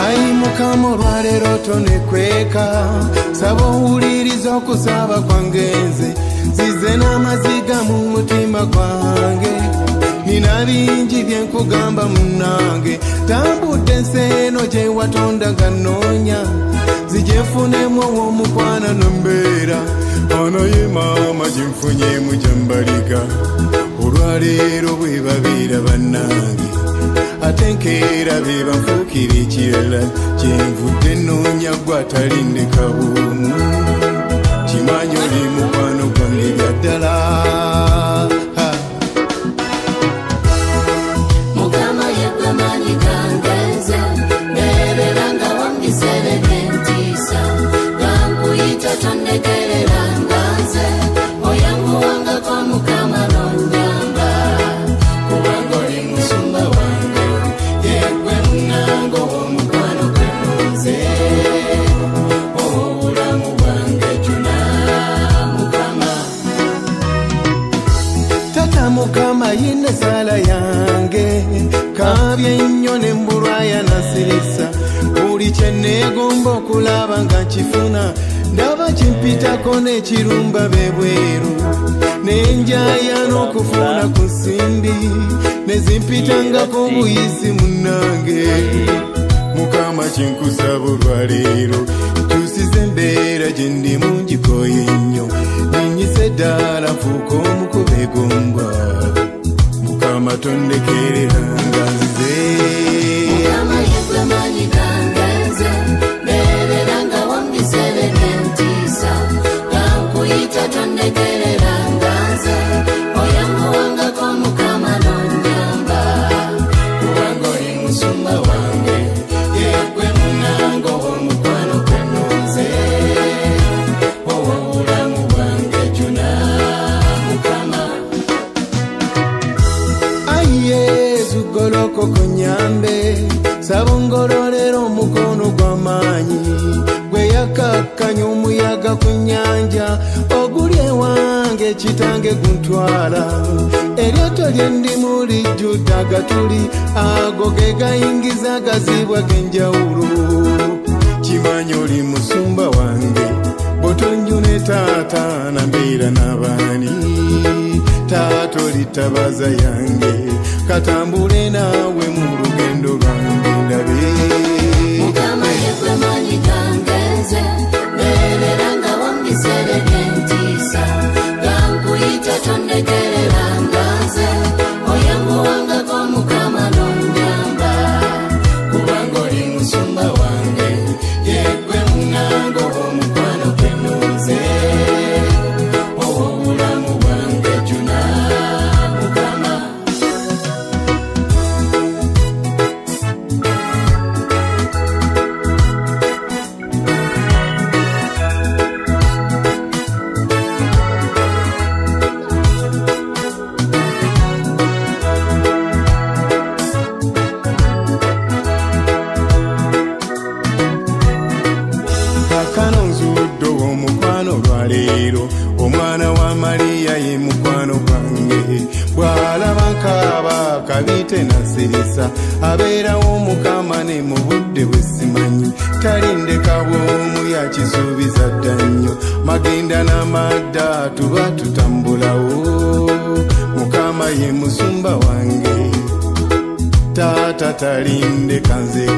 Ai mukama olwaleero tonekweka, saba owuliriza okusaba kwange nze, nzize n'amaziga mu mutima gwange, nina bingi bye nkugamba munnange, tambudde ensi eno gye watonda gannoonya, zijefunemu ow'omukwana n'embeera, ono ye maama gye nfunyemu gyambaliga, olwaleero bwe babeera bannange, ate nkeera be banfuukira ekirala, kyenvudde nnoonya gwe atalindeka bw'omu, kimanyi oli mukwano gwange bya ddala. Mukama yegwe maanyi gange nze, mbeerera nga wambiseera eby'entiisa, nga nkuyita tondekerera nga nze, oyanguwangako Mukama n'onnyamba, kubanga oli musumba wange, yegwe munnange ow'omukwano gwe nunze, ow'obulamu bwange jjuna Mukama. Tata Mukama yinne sala yange, kaabye nnyo ne mbulwaya nasirisa, buli kye neegomba okulaba nga nkifuna, ndaba kimpitako n'ekirumba bebweru, n'enjaya n'okufuna ku nsimbi, nezimpitangako buyisi munnange. Mukama kinkusaba olwaleero, kyusiza embeera gye ndimu ngikoye nnyo, ninyise ddala nfuuka omu ku beegombwa, Mukama tondekerera nga nze. Mukama yegwe maanyi gange nze, mbeerera nga wambiseera eby'entiisa, nga nkuyita tondekerera nga nze, oyanguwangako Mukama n'onnyamba, kubanga oli musumba wange, yegwe munnange ow'omukwano gwe nunze, ow'obulamu bwange jjuna Mukama. Ai Yesu golokoko nyambe, saba ongololera omukono gw'amaanyi, gwe yakakkanya omuyaga ku nnyanja, ogulye wange kitange guntwala, eryato lye ndimu lijjudde agatuli, ago ge gayingiza agaziibwa g'enjawulo, kimanyi oli musumba wange, bw'otonnyune taata nambeera n'abaani, taata oli tabaza yange, katambule naawe mu lugendo lwange ndabe. Mukama yegwe maanyi gange nze, mbeerera nga wambiseera eby'entiisa, nga nkuyita tondekerera nga nze, oyanguwangako Mukama n'onnyamba, kubanga oli musumba wange, yegwe munnange ow'omukwano gwe nunze, ow'obulamu bwange jjuna Mukama. Kakano nzudde ow'omukwano olwaleero, omwana wa Mariya ye mukwano gwange, bw'alaba nkaaba akabiite nasirisa, abeerawo Mukama ne mu budde bwe simanyi, talindeka bw'omu yakisuubiza dda nnyo, magenda n'amadda tuba tutambulawo, Mukama ye musumba wange, taata talindeka nze.